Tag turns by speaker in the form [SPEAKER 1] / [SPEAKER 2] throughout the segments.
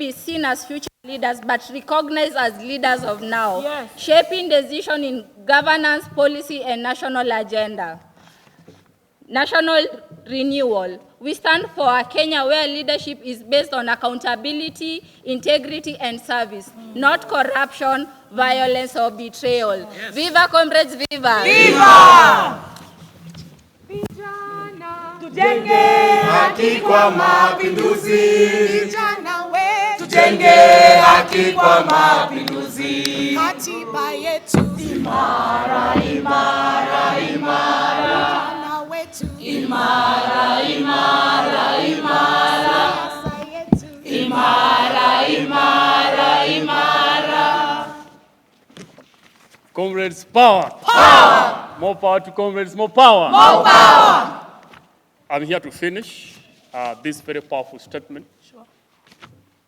[SPEAKER 1] be seen as future leaders, but recognized as leaders of now, shaping decision in governance, policy, and national agenda. National renewal. We stand for a Kenya where leadership is based on accountability, integrity, and service, not corruption, violence, or betrayal. Yes. Viva, comrades, viva!
[SPEAKER 2] Viva! Vijana tujenge haki kwa mapinduzi. Vijana wetu tujenge haki kwa mapinduzi. Katiba yetu imara, imara, imara. Vijana wetu imara, imara, imara. Siasa yetu imara, imara, imara.
[SPEAKER 3] Comrades, power! Power! More power to comrades, more power!
[SPEAKER 2] More power!
[SPEAKER 3] I'm here to finish this very powerful statement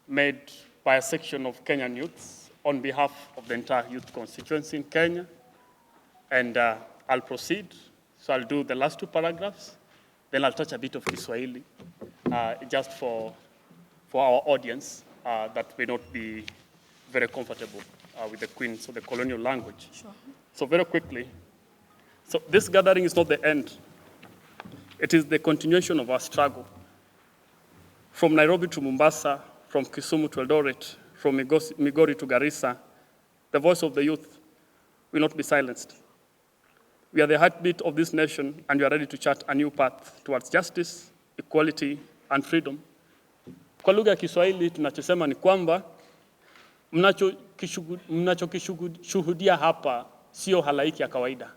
[SPEAKER 3] made by a section of Kenyan youths on behalf of the entire youth constituency in Kenya. And I'll proceed. So I'll do the last two paragraphs, then I'll touch a bit of Kiswahili, just for our audience that may not be very comfortable with the Queen's or the colonial language. Sure. So very quickly, so this gathering is not the end. It is the continuation of our struggle. From Nairobi to Mombasa, from Kisumu to Eldoret, from Migori to Garissa, the voice of the youth will not be silenced. We are the heartbeat of this nation, and we are ready to chart a new path towards justice, equality, and freedom. Kwa lugha ya Kiswahili tunachosema ni kwamba mnachokishuhudia hapa sio halaiki ya kawaida.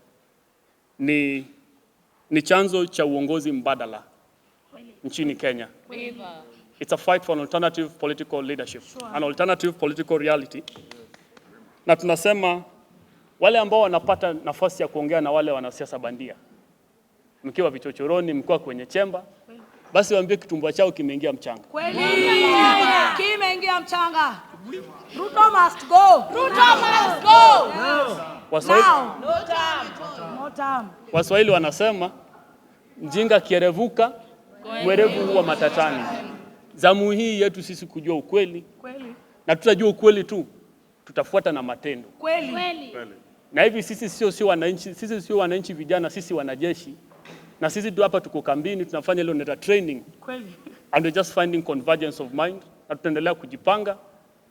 [SPEAKER 3] Ni chanzo cha uongozi mbadala nchini Kenya. It's a fight for an alternative political leadership, an alternative political reality. Na tunasema wale ambao wanapata nafasi ya kuongea na wale wanasiasa bandia, mkiwa vichochoroni, mkiwa kwenye chemba, basi waambie kitumbua chao kimeingia mchanga.
[SPEAKER 2] Kweli. Kimeingia mchanga. Ruto must go. Ruto must go.
[SPEAKER 3] Now.
[SPEAKER 2] No time.
[SPEAKER 3] Waswahili wanasema mjinga kierevuka, mwerevu huwa matatani. Zamu hii yetu sisi kujua ukweli. Kweli. Na tutajua ukweli tu, tutafuata na matendo.
[SPEAKER 2] Kweli. Kweli.
[SPEAKER 3] Na hivi sisi sio wananchi vijana, sisi wanajeshi. Na sisi tu hapa tuko kambini, tunafanya ile neta training. Kweli. And we're just finding convergence of mind. Na tutaendelea kujipanga,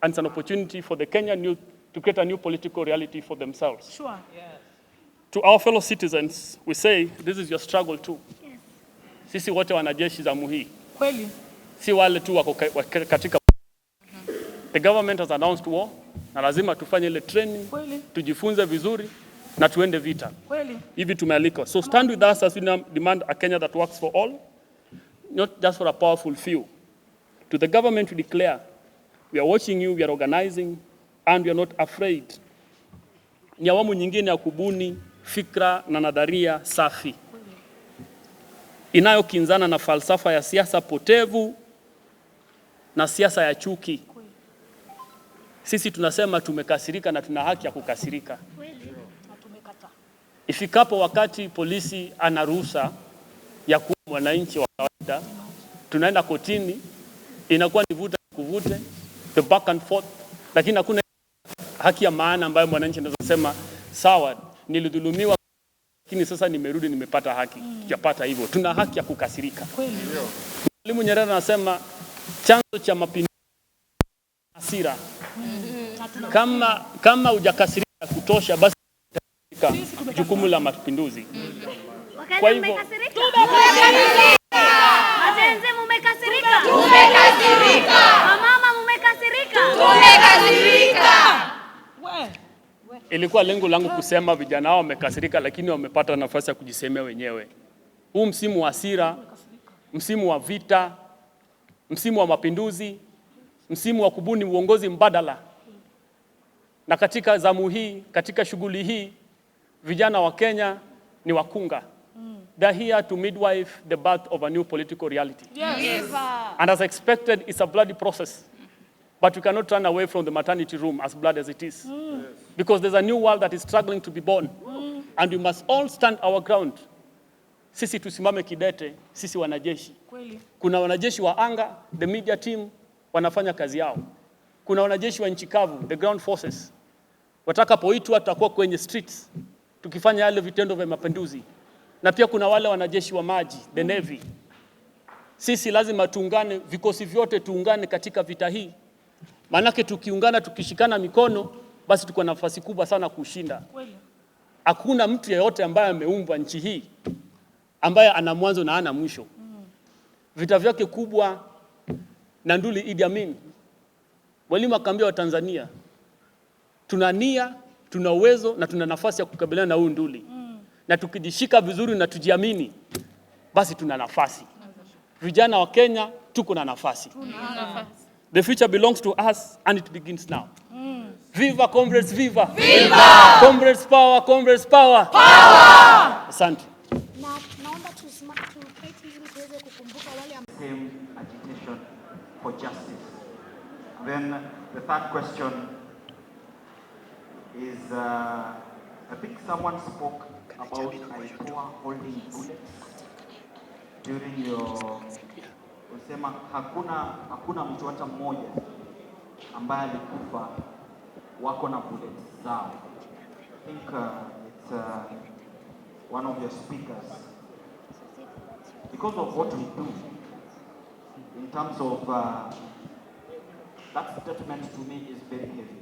[SPEAKER 3] and it's an opportunity for the Kenyan youth to create a new political reality for themselves.
[SPEAKER 2] Sure. Yes.
[SPEAKER 3] To our fellow citizens, we say this is your struggle too. Yes. Sisi wote wanajeshi zamu hii.
[SPEAKER 2] Kweli.
[SPEAKER 3] Si wale tu wako katika. The government has announced war, na lazima tufanye ile training, kweli, tujifunze vizuri na tuende vita. Kweli. Hivi tumealikwa. So stand with us as we demand a Kenya that works for all, not just for a powerful few. To the government we declare, we are watching you, we are organizing, and we are not afraid. Ni awamu nyingine ya kubuni fikra na nadharia safi inayokinzana na falsafa ya siasa potevu na siasa ya chuki. Sisi tunasema tumekasirika na tuna haki ya kukasirika. Ifikapo wakati polisi anaruhusa ya kuwa mwananchi wa kawaida, tunaenda kotini, inakuwa ni vuta kuvute, the back and forth, lakini hakuna haki ya maana ambayo mwananchi anaweza kusema sawa, nilidhulumiwa lakini sasa nimerudi nimepata haki. Tujapata hivyo. Tuna haki ya kukasirika. Kweli. Mwalimu Nyerere anasema chanzo cha mapinduzi hasira. Kama hujakasirika kutosha basi jukumu la mapinduzi. Kwa hivyo
[SPEAKER 4] tumekasirika. Wazenze mumekasirika. Tumekasirika. Mama mumekasirika. Tumekasirika.
[SPEAKER 3] Ilikuwa lengo langu kusema vijana hao wamekasirika, lakini wamepata nafasi ya kujisemea wenyewe. Huu msimu wa hasira, msimu wa vita, msimu wa mapinduzi, msimu wa kubuni uongozi mbadala. Na katika zamu hii, katika shughuli hii, vijana wa Kenya ni wakunga. They're here to midwife the birth of a new political reality. Yes. And as expected, it's a bloody process. But we cannot run away from the maternity room, as blood as it is. Because there's a new world that is struggling to be born. And we must all stand our ground. Sisi tusimame kidete, sisi wanajeshi. Kuna wanajeshi wa anga, the media team, wanafanya kazi yao. kuna wanajeshi wa nchi kavu, the ground forces. Watakapoitwa tutakuwa kwenye streets tukifanya yale vitendo vya mapinduzi. Na pia kuna wale wanajeshi wa maji, the navy. Sisi lazima tuungane, vikosi vyote tuungane katika vita hii. Maanake tukiungana, tukishikana mikono, basi tuko na nafasi kubwa sana kushinda. Hakuna mtu yeyote ambaye ameumbwa nchi hii ambaye ana mwanzo na ana mwisho. Vita vyake kubwa na nduli Idi Amin. Mwalimu akaambia wa Tanzania, tuna nia, tuna uwezo na tuna nafasi ya kukabiliana na huu nduli. Na tukijishika vizuri na tujiamini, basi tuna nafasi. Vijana wa Kenya tuko na nafasi. The future belongs to us and it begins now. Viva comrades, viva! Viva! Comrades power, comrades power! Power! Asante.
[SPEAKER 5] Naomba tuketi ili tuweze kukumbuka wale
[SPEAKER 6] same agitation for justice. Then the third question is, I think someone spoke about IPOA holding bullets during your, usema hakuna mtu hata mmoja ambaye alikufa wako na bullets zao. I think it's one of your speakers. Because of what we do, in terms of that statement to me is very heavy.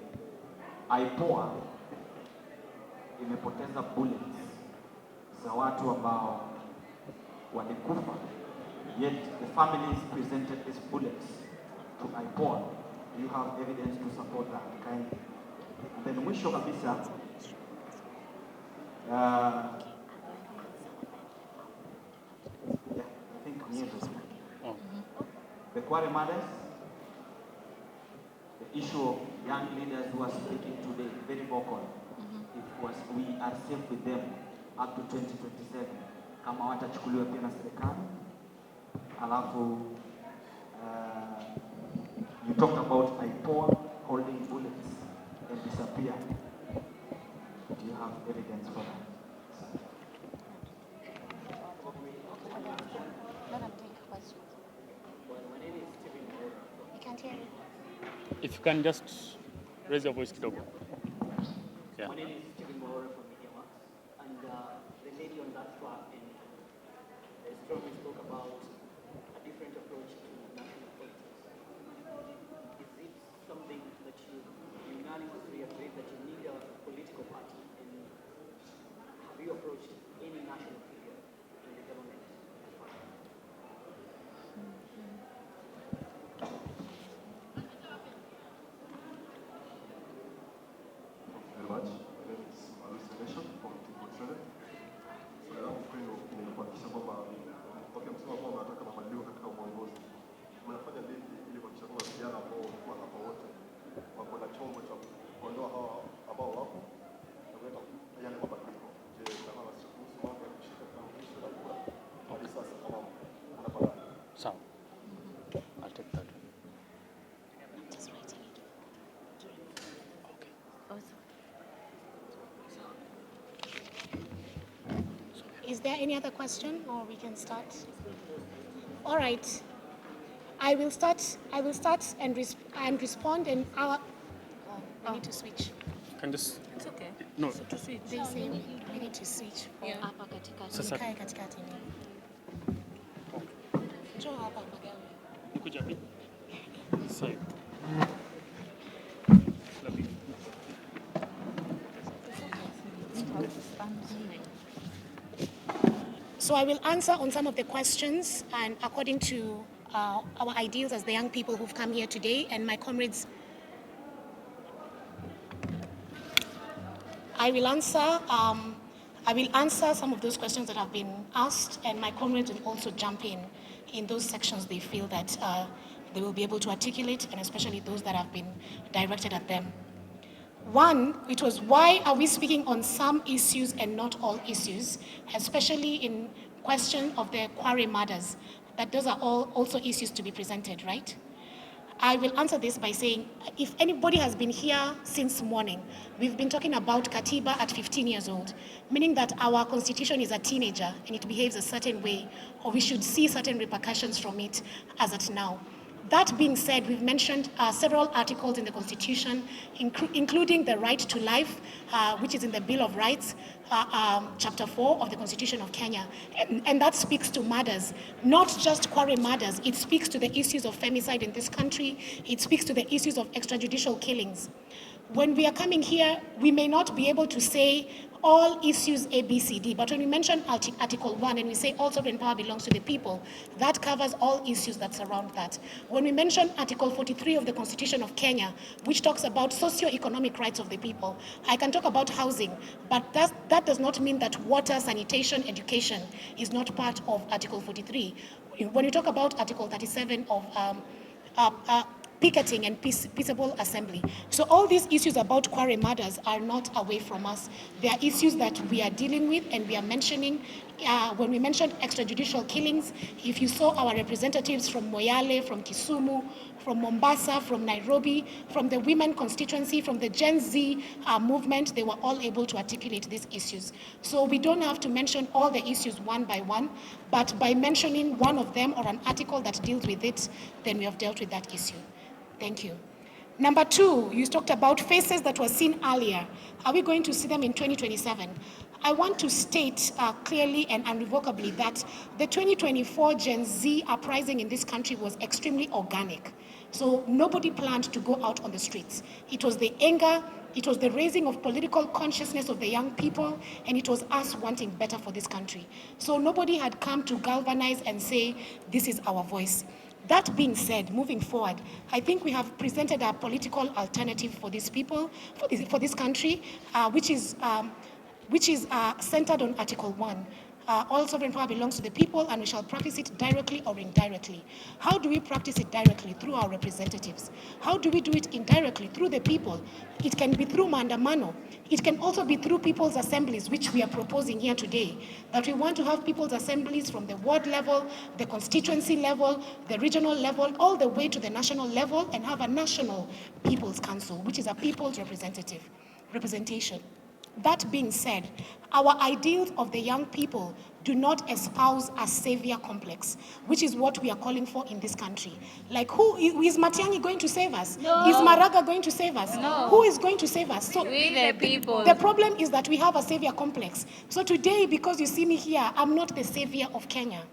[SPEAKER 6] IPOA imepoteza bullets za watu ambao walikufa, yet the families presented these bullets to IPOA. You have evidence to support that, kindly. And then mwisho kabisa, the Kware mothers, the issue of young leaders who are speaking today, very vocal. If we are safe with them up to 2027, kama watachukuliwa pia na serikali. Alafu, you talked about IPOA holding bullets and disappear. Do you have evidence for that?
[SPEAKER 3] If you can just raise your voice, kidogo. Yeah.
[SPEAKER 7] My name is Stephen Morora from MediaMax, and the lady on that track strongly spoke about a different approach to national politics. Is it something that you unanimously agree that you need a political party, and have you approached any national figure in the government?
[SPEAKER 3] So, I'll take that.
[SPEAKER 5] Just writing it. Okay. Is there any other question, or we can start? All right. I will start and respond, and our. Oh, we need to switch.
[SPEAKER 3] Can just.
[SPEAKER 1] It's okay.
[SPEAKER 3] No.
[SPEAKER 1] So to switch.
[SPEAKER 5] They say we need to switch.
[SPEAKER 1] Yeah.
[SPEAKER 5] Hapa katikati.
[SPEAKER 3] Sasa.
[SPEAKER 5] Nikae katikati ni. Njoo hapa magawi.
[SPEAKER 3] Nikuja vipi? Side.
[SPEAKER 5] So I will answer on some of the questions, and according to our ideals as the young people who've come here today, and my comrades, I will answer some of those questions that have been asked, and my comrades will also jump in those sections they feel that they will be able to articulate, and especially those that have been directed at them. One, it was why are we speaking on some issues and not all issues, especially in question of the Kware murders, that those are all also issues to be presented, right? I will answer this by saying, if anybody has been here since morning, we've been talking about Katiba at 15 years old, meaning that our constitution is a teenager and it behaves a certain way, or we should see certain repercussions from it as at now. That being said, we've mentioned several articles in the Constitution, including the right to life, which is in the Bill of Rights, Chapter 4 of the Constitution of Kenya. And that speaks to murders, not just quarry murders. It speaks to the issues of femicide in this country. It speaks to the issues of extrajudicial killings. When we are coming here, we may not be able to say all issues A, B, C, D, but when we mention Article 1 and we say all sovereign power belongs to the people, that covers all issues that surround that. When we mention Article 43 of the Constitution of Kenya, which talks about socio-economic rights of the people, I can talk about housing, but that does not mean that water, sanitation, education is not part of Article 43. When you talk about Article 37 of picketing and peaceable assembly. So all these issues about quarry murders are not away from us. They are issues that we are dealing with and we are mentioning. When we mentioned extrajudicial killings, if you saw our representatives from Moyale, from Kisumu, from Mombasa, from Nairobi, from the women constituency, from the Gen Z movement, they were all able to articulate these issues. So we don't have to mention all the issues one by one, but by mentioning one of them or an article that deals with it, then we have dealt with that issue. Thank you. Number 2, you talked about faces that were seen earlier. Are we going to see them in 2027? I want to state clearly and unrevocably that the 2024 Gen Z uprising in this country was extremely organic. So nobody planned to go out on the streets. It was the anger, it was the raising of political consciousness of the young people, and it was us wanting better for this country. So nobody had come to galvanize and say, this is our voice. That being said, moving forward, I think we have presented a political alternative for these people, for this country, which is centered on Article 1. All sovereign power belongs to the people, and we shall practice it directly or indirectly. How do we practice it directly? Through our representatives. How do we do it indirectly? Through the people. It can be through maandamano. It can also be through people's assemblies, which we are proposing here today, that we want to have people's assemblies from the ward level, the constituency level, the regional level, all the way to the national level, and have a national people's council, which is a people's representation. That being said, our ideals of the young people do not espouse a savior complex, which is what we are calling for in this country. Like, who is Matiang'I going to save us?
[SPEAKER 1] No.
[SPEAKER 5] Is Maraga going to save us?
[SPEAKER 1] No.
[SPEAKER 5] Who is going to save us? So
[SPEAKER 1] We the people.
[SPEAKER 5] The problem is that we have a savior complex. So today, because you see me here, I'm not the savior of Kenya.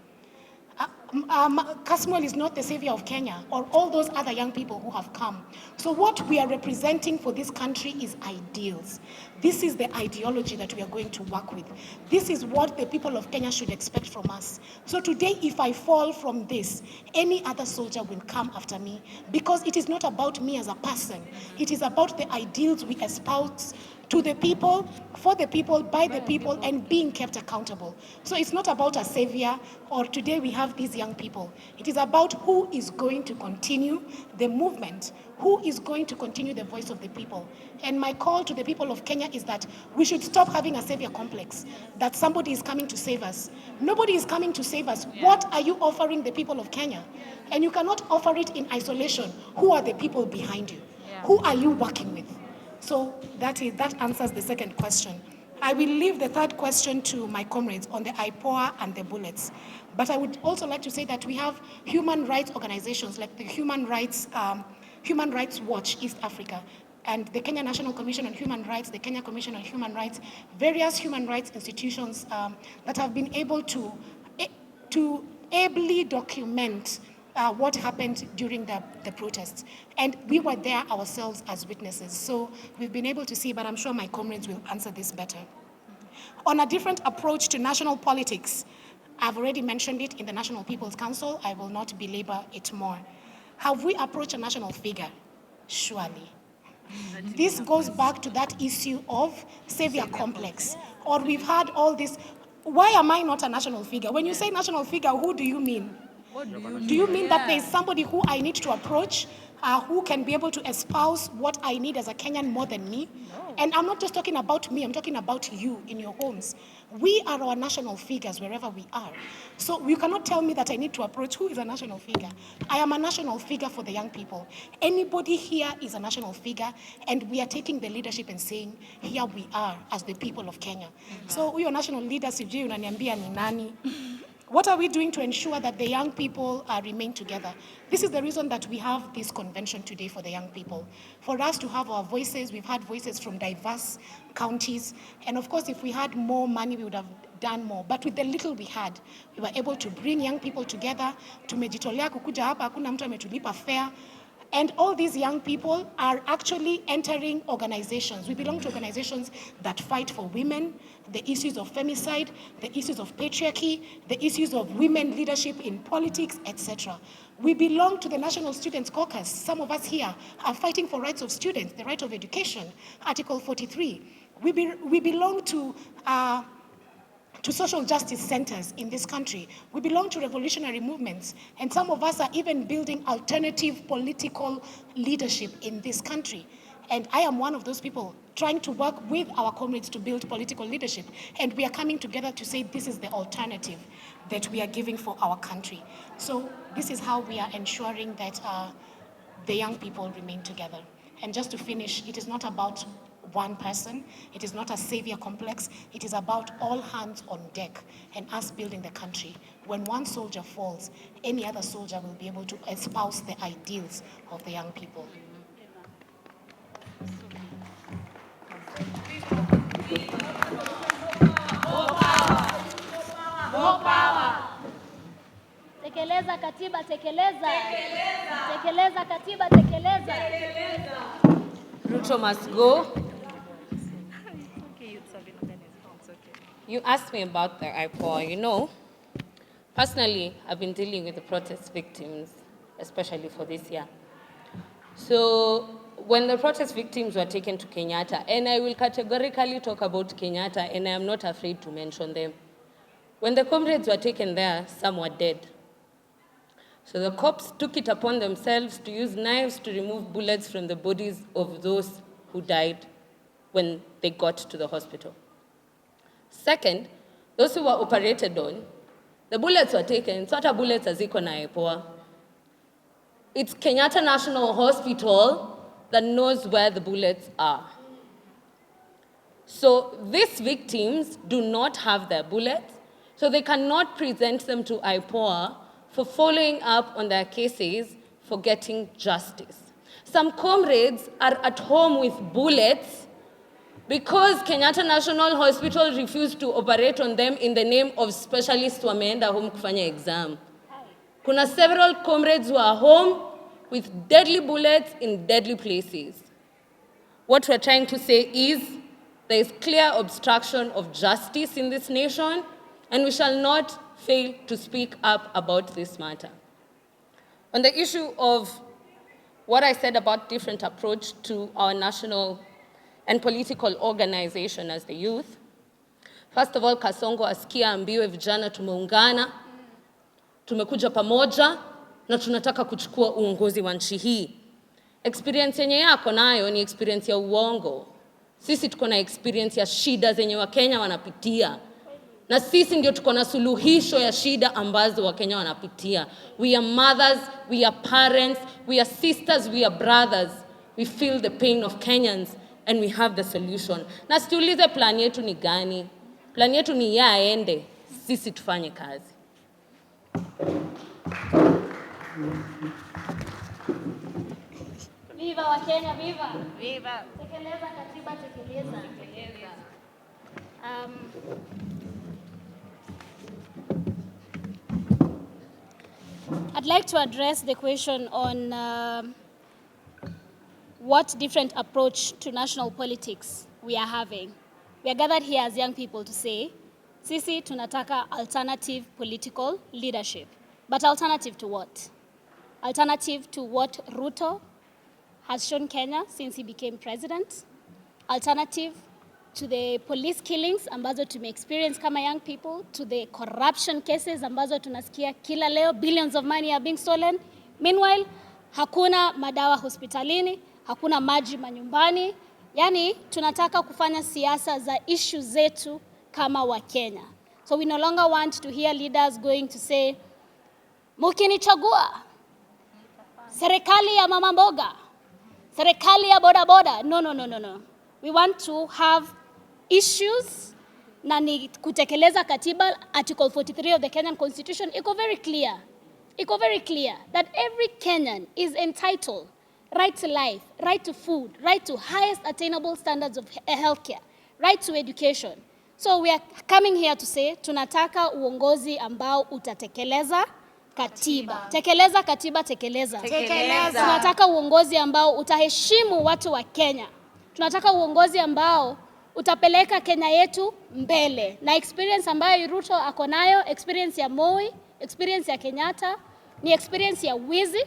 [SPEAKER 5] Kasmuel is not the savior of Kenya or all those other young people who have come. So what we are representing for this country is ideals. This is the ideology that we are going to work with. This is what the people of Kenya should expect from us. So today, if I fall from this, any other soldier will come after me, because it is not about me as a person. It is about the ideals we espouse to the people, for the people, by the people, and being kept accountable. So it's not about a savior, or today we have these young people. It is about who is going to continue the movement, who is going to continue the voice of the people. And my call to the people of Kenya is that we should stop having a savior complex, that somebody is coming to save us. Nobody is coming to save us. What are you offering the people of Kenya? And you cannot offer it in isolation. Who are the people behind you? Who are you working with? So that answers the second question. I will leave the third question to my comrades on the IPOA and the bullets. But I would also like to say that we have human rights organizations like the Human Rights Watch East Africa, and the Kenya National Commission on Human Rights, the Kenya Commission on Human Rights, various human rights institutions that have been able to ably document what happened during the protests. And we were there ourselves as witnesses. So we've been able to see, but I'm sure my comrades will answer this better. On a different approach to national politics, I've already mentioned it in the National People's Council. I will not belabor it more. Have we approached a national figure? Surely. This goes back to that issue of savior complex. Or we've had all this. Why am I not a national figure? When you say national figure, who do you mean? Do you mean that there is somebody who I need to approach, who can be able to espouse what I need as a Kenyan more than me? No. And I'm not just talking about me, I'm talking about you in your homes. We are our national figures wherever we are. So you cannot tell me that I need to approach who is a national figure. I am a national figure for the young people. Anybody here is a national figure, and we are taking the leadership and saying, here we are as the people of Kenya. So huyo national leader sijui unaniambia ni nani? What are we doing to ensure that the young people remain together? This is the reason that we have this convention today for the young people. For us to have our voices, we've had voices from diverse counties. And of course, if we had more money, we would have done more. But with the little we had, we were able to bring young people together. Tumejitolea kukuja hapa, hakuna mtu ametulipa fare. And all these young people are actually entering organizations. We belong to organizations that fight for women, the issues of femicide, the issues of patriarchy, the issues of women leadership in politics, etc. We belong to the National Students Caucus. Some of us here are fighting for rights of students, the right of education, Article 43. We belong to social justice centers in this country. We belong to revolutionary movements, and some of us are even building alternative political leadership in this country. And I am one of those people trying to work with our comrades to build political leadership. And we are coming together to say this is the alternative that we are giving for our country. So this is how we are ensuring that the young people remain together. And just to finish, it is not about one person. It is not a savior complex. It is about all hands on deck and us building the country. When one soldier falls, any other soldier will be able to espouse the ideals of the young people.
[SPEAKER 4] More power. Tekeleza katiba, tekeleza. Tekeleza katiba, tekeleza.
[SPEAKER 8] Ruto must go. You asked me about the IPOA. You know, personally, I've been dealing with the protest victims, especially for this year. So when the protest victims were taken to Kenyatta, and I will categorically talk about Kenyatta, and I am not afraid to mention them. When the comrades were taken there, some were dead. So the cops took it upon themselves to use knives to remove bullets from the bodies of those who died when they got to the hospital. Second, those who were operated on, the bullets were taken, so hata bullets haziko na IPOA. It's Kenyatta National Hospital that knows where the bullets are. So these victims do not have their bullets, so they cannot present them to IPOA for following up on their cases for getting justice. Some comrades are at home with bullets because Kenyatta National Hospital refused to operate on them in the name of specialists wameenda home kufanya exam. Kuna several comrades who are home with deadly bullets in deadly places. What we're trying to say is there is clear obstruction of justice in this nation, and we shall not fail to speak up about this matter. On the issue of what I said about different approach to our national and political organization as the youth, first of all, Kasongo asikia ambiwe vijana tumeungana, tumekuja pamoja, na tunataka kuchukua uongozi wa nchi hii. Experience yenye yako nayo ni experience ya uongo. Sisi tuko na experience ya shida zenye Wakenya wanapitia. Na sisi ndio tuko na suluhisho ya shida ambazo Wakenya wanapitia. We are mothers, we are parents, we are sisters, we are brothers. We feel the pain of Kenyans and we have the solution. Na situulize plan yetu ni gani? Plan yetu ni ya aende, sisi tufanye kazi.
[SPEAKER 4] Viva Wakenya, viva. Viva. Tekeleza katiba, tekeleza. Tekeleza. I'd like to address the question on what different approach to national politics we are having. We are gathered here as young people to say, sisi tunataka alternative political leadership. But alternative to what? Alternative to what Ruto has shown Kenya since he became president. Alternative to the police killings ambazo tume-experience kama young people, to the corruption cases ambazo tunasikia kila leo, billions of money are being stolen. Meanwhile, hakuna madawa hospitalini, hakuna maji manyumbani. Yani, tunataka kufanya siasa za issues zetu kama wa Kenya. So we no longer want to hear leaders going to say, mukinichagua, serikali ya mama mboga, serikali ya boda boda. No. We want to have issues na ni kutekeleza katiba. Article 43 of the Kenyan Constitution iko very clear that every Kenyan is entitled right to life, right to food, right to highest attainable standards of healthcare, right to education. So we are coming here to say tunataka uongozi ambao utatekeleza katiba. Tekeleza katiba, tekeleza. Tunataka uongozi ambao utaheshimu watu wa Kenya. Tunataka uongozi ambao utapeleka Kenya yetu mbele. Na experience ambayo Ruto ako nayo, experience ya Moi, experience ya Kenyatta, ni experience ya wizi,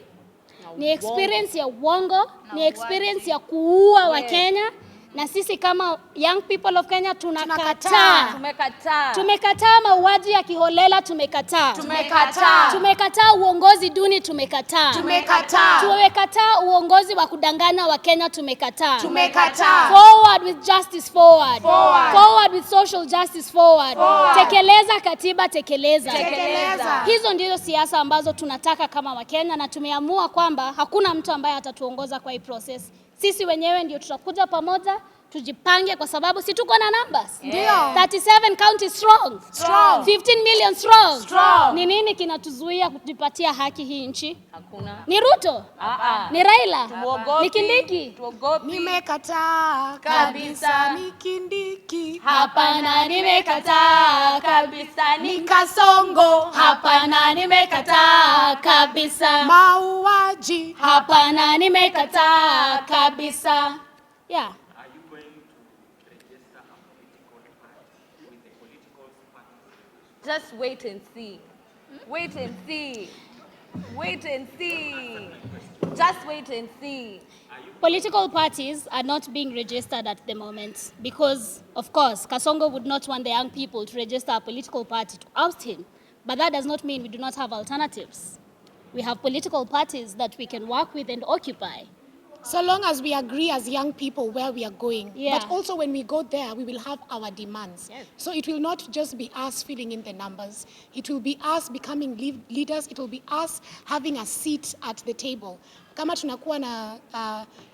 [SPEAKER 4] ni experience ya uongo, ni experience ya kuua wa Kenya. Na sisi kama young people of Kenya tunakataa. Tumekataa mauaji ya kiholela, tumekataa uongozi duni, tumekataa uongozi wa kudanganya wa Kenya, tumekataa. Forward with justice, forward with social justice, forward. Tekeleza katiba, tekeleza. Hizo ndizo siasa ambazo tunataka kama wa Kenya, na tumeamua kwamba hakuna mtu ambaye atatuongoza kwa hii process. Sisi wenyewe ndio tutakuja pamoja, tujipange kwa sababu si tuko na numbers. 37 counties strong. 15 million strong. Ni nini kinatuzuia kujipatia haki hii nchi?
[SPEAKER 8] Hakuna.
[SPEAKER 4] Ni Ruto? Ni Raila? Ni Kindiki?
[SPEAKER 2] Nimekataa kabisa ni Kindiki.
[SPEAKER 4] Hapana, nimekataa kabisa ni
[SPEAKER 2] Kasongo.
[SPEAKER 4] Hapana, nimekataa kabisa.
[SPEAKER 2] Mauaji.
[SPEAKER 4] Hapana, nimekataa kabisa. Yeah.
[SPEAKER 6] Are you going to register a political party with the political parties?
[SPEAKER 8] Just wait and see. Wait and see. Wait and see. Just wait and see.
[SPEAKER 4] Political parties are not being registered at the moment because, of course, Kasongo would not want the young people to register a political party to oust him. But that does not mean we do not have alternatives. We have political parties that we can work with and occupy.
[SPEAKER 5] So long as we agree as young people where we are going.
[SPEAKER 4] Yeah.
[SPEAKER 5] But also when we go there, we will have our demands.
[SPEAKER 4] Yes.
[SPEAKER 5] So it will not just be us filling in the numbers. It will be us becoming leaders. It will be us having a seat at the table. Kama tunakuwa na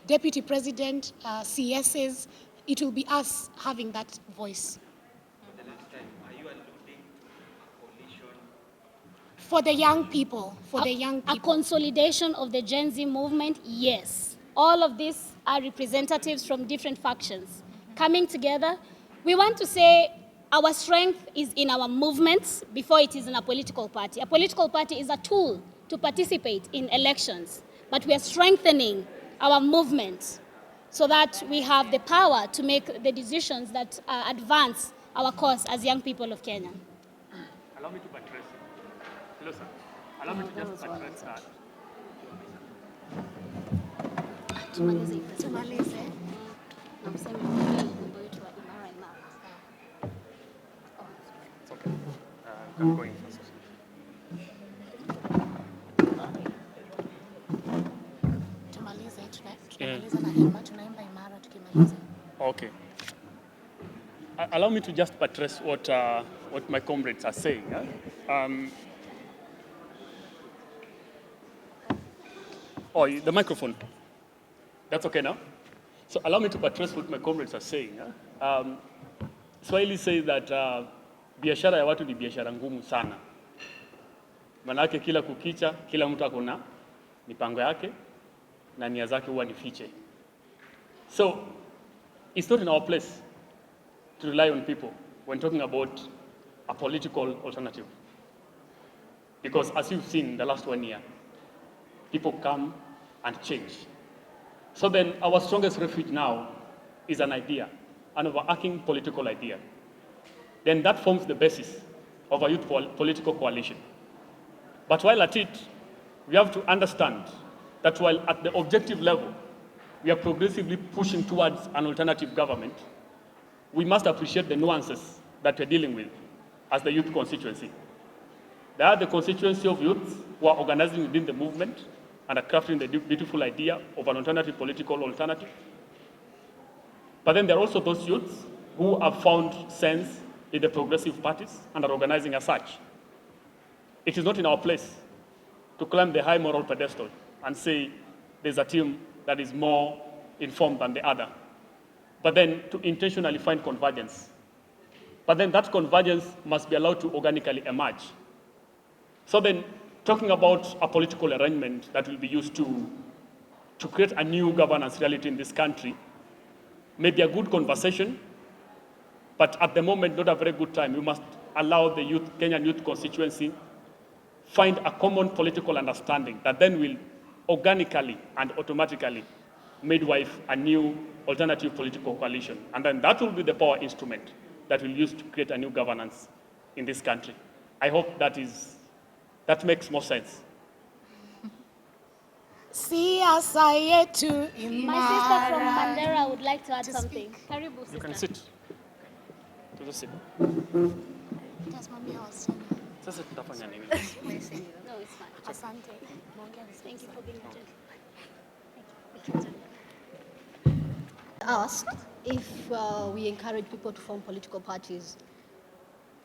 [SPEAKER 5] deputy president, CSs, it will be us having that voice.
[SPEAKER 6] For the next time, are you alluding to a coalition?
[SPEAKER 5] For the young people,
[SPEAKER 4] A consolidation of the Gen Z movement, yes. All of these are representatives from different factions coming together. We want to say our strength is in our movements before it is in a political party. A political party is a tool to participate in elections, but we are strengthening our movement so that we have the power to make the decisions that advance our cause as young people of Kenya.
[SPEAKER 3] Allow me to buttress. Hello, sir. Allow me to just buttress that.
[SPEAKER 5] Tumalize.
[SPEAKER 3] It's okay. I'm going first.
[SPEAKER 5] Tumalize na hema, tunaimba imara tukimaliza.
[SPEAKER 3] Okay. Allow me to just buttress what my comrades are saying. The microphone. That's okay now? So allow me to buttress what my comrades are saying. Swahili says that biashara ya watu ni biashara ngumu sana. Manake kila kukicha, kila mtu akona mipango yake na nia zake huwa ni fiche. So it's not in our place to rely on people when talking about a political alternative. Because as you've seen in the last 1 year, people come and change. So then our strongest refuge now is an idea, an overarching political idea. Then that forms the basis of a youth political coalition. But while at it, we have to understand that while at the objective level, we are progressively pushing towards an alternative government, we must appreciate the nuances that we're dealing with as the youth constituency. There are the constituency of youths who are organizing within the movement and are crafting the beautiful idea of an alternative political alternative. But then there are also those youths who have found sense in the progressive parties and are organizing as such. It is not in our place to climb the high moral pedestal and say there's a team that is more informed than the other, but then to intentionally find convergence. But then that convergence must be allowed to organically emerge. So then, talking about a political arrangement that will be used to create a new governance reality in this country may be a good conversation, but at the moment, not a very good time. We must allow the youth, Kenyan youth constituency, find a common political understanding that then will organically and automatically midwife a new alternative political coalition. And then that will be the power instrument that we'll use to create a new governance in this country. I hope that makes more sense.
[SPEAKER 2] Siasa yetu
[SPEAKER 4] My sister from
[SPEAKER 2] imara.
[SPEAKER 4] Mandera would like to add something. Karibu, sister.
[SPEAKER 3] You can sit. To the seat.
[SPEAKER 2] Tasimamia wasichana.
[SPEAKER 3] Sasa tutafanya nini?
[SPEAKER 4] No, it's fine.
[SPEAKER 2] Asante.
[SPEAKER 4] Thank you for being gentle.
[SPEAKER 9] Asked if we encourage people to form political parties.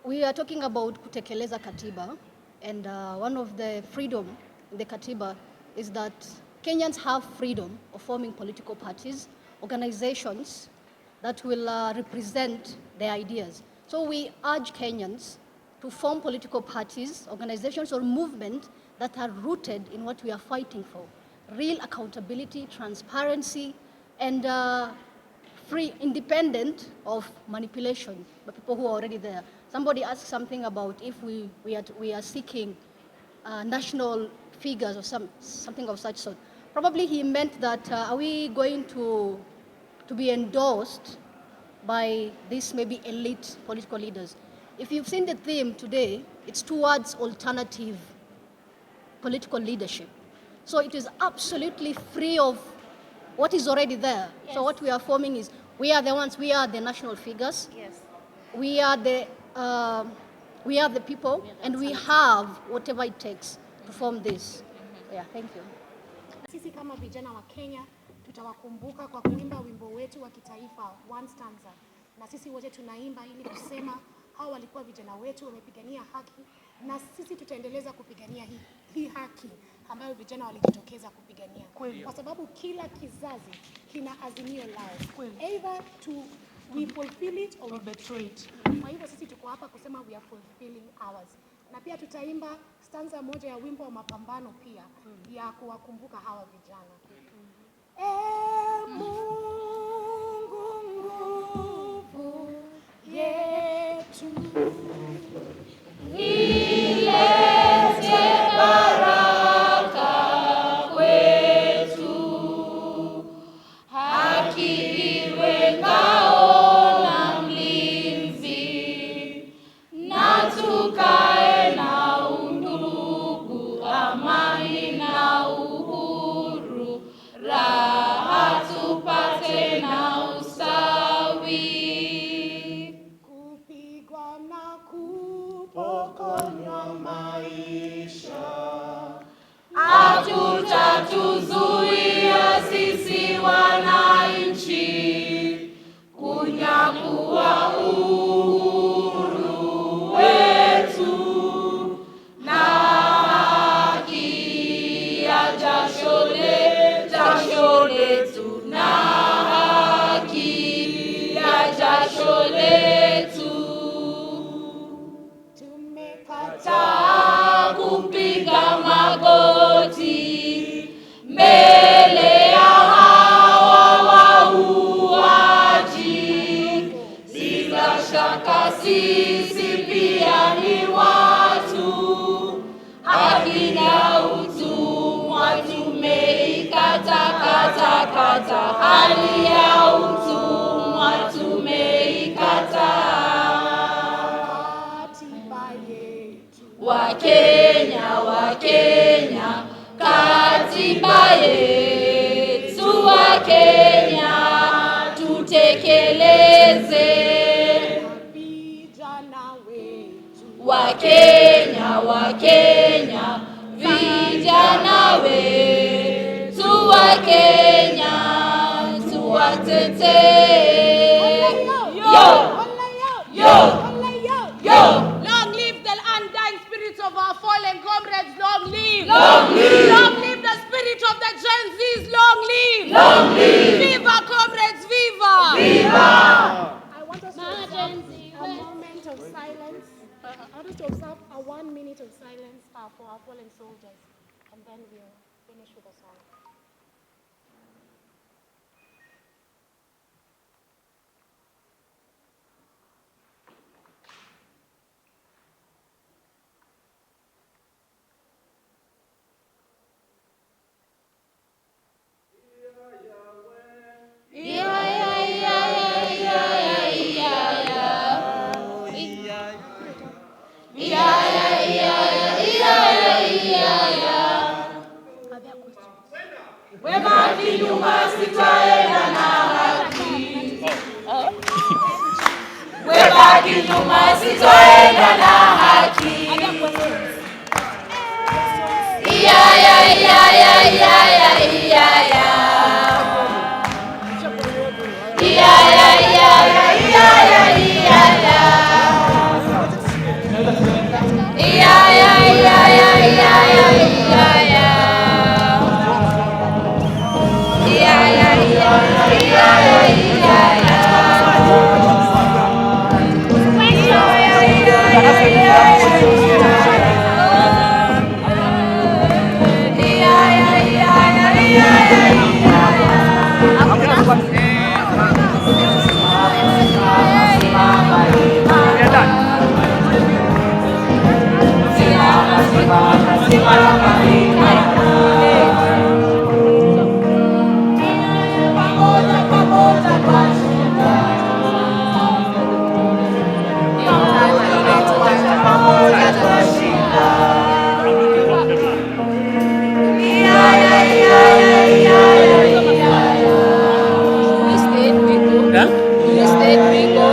[SPEAKER 9] We are talking about kutekeleza katiba, and one of the freedom in the katiba is that Kenyans have freedom of forming political parties, organizations that will represent their ideas. So we urge Kenyans to form political parties, organizations, or movements that are rooted in what we are fighting for: real accountability, transparency, and free, independent of manipulation by people who are already there. Somebody asked something about if we are seeking national figures or something of such sort. Probably he meant that are we going to be endorsed by these maybe elite political leaders? If you've seen the theme today, it's towards alternative political leadership. So it is absolutely free of what is already there. Yes. So what we are forming is, we are the national figures.
[SPEAKER 4] Yes.
[SPEAKER 9] We are the people, and we have whatever it takes to form this. Yeah, thank you.
[SPEAKER 5] Sisi kama vijana wa Kenya tutawakumbuka kwa kuimba wimbo wetu wa kitaifa One Stanza, na sisi wote tunaimba ili kusema hao walikuwa vijana wetu, wamepigania haki, na sisi tutaendeleza kupigania hii haki ambayo vijana walijitokeza kupigania. Kwa sababu kila kizazi kina azimio lao. Either we fulfill it or we betray it. Kwa hivyo sisi tuko hapa kusema we are fulfilling ours. Na pia tutaimba stanza moja ya wimbo wa mapambano pia ya kuwakumbuka hawa vijana. Mungu nguvu yetu,
[SPEAKER 1] ilete baraka kwetu, haki iwe ngao na mlinzi, na tukae na undugu, amani na uhuru, raha tupate na ustawi.
[SPEAKER 5] kupigwa na kupokonywa maisha,
[SPEAKER 1] hatutatuzuia sisi wananchi kunyakua uhuru wetu na haki ya jasho letu na haki ya jasho letu. Tumekataa kupiga magoti mbele ya hawa wauaji. Bila shaka sisi pia ni watu, haki na utumwa tumeikatakata, hali ya utumwa tumeikataa. Wakenya, katiba yetu Wakenya, tutekeleze.
[SPEAKER 5] vijana wetu,
[SPEAKER 1] Wakenya, vijana wetu Wakenya, tuwatetee.
[SPEAKER 2] Long live the undying spirits of our fallen comrades. Long live.
[SPEAKER 1] Long live.
[SPEAKER 2] Long live the spirit of the Gen Zs. Long live.
[SPEAKER 1] Long live.
[SPEAKER 2] Viva comrades, viva.
[SPEAKER 1] Viva.
[SPEAKER 5] I want us to observe a moment I want us to observe a 1 minute of silence for our fallen soldiers, and then we'll finish with a song.
[SPEAKER 2] Webaki nyuma sitaenda na haki. Webaki nyuma sitaenda na haki.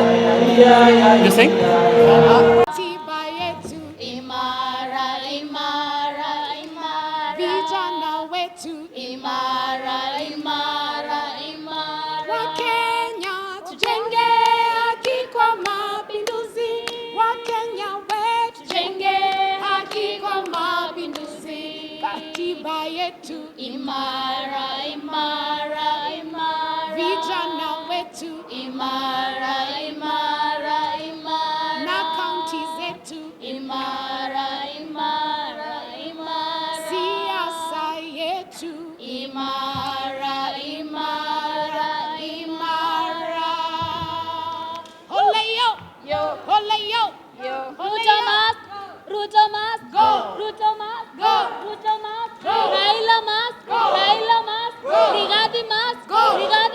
[SPEAKER 3] You sing?
[SPEAKER 5] Katiba yetu imara, imara, imara. Vijana wetu imara, imara, imara. Wakenya tujenge haki kwa mapinduzi. Wakenya wetu tujenge haki kwa mapinduzi. Katiba yetu imara, imara, imara. Vijana wetu imara, imara, imara. Na kaunti zetu imara, imara, imara. Siasa yetu imara, imara, imara. Ole yo, ole yo,
[SPEAKER 4] Ruto must, Ruto must go, Ruto must go, Ruto must go. Raila must go, Raila must go. Rigathi must go, Rigathi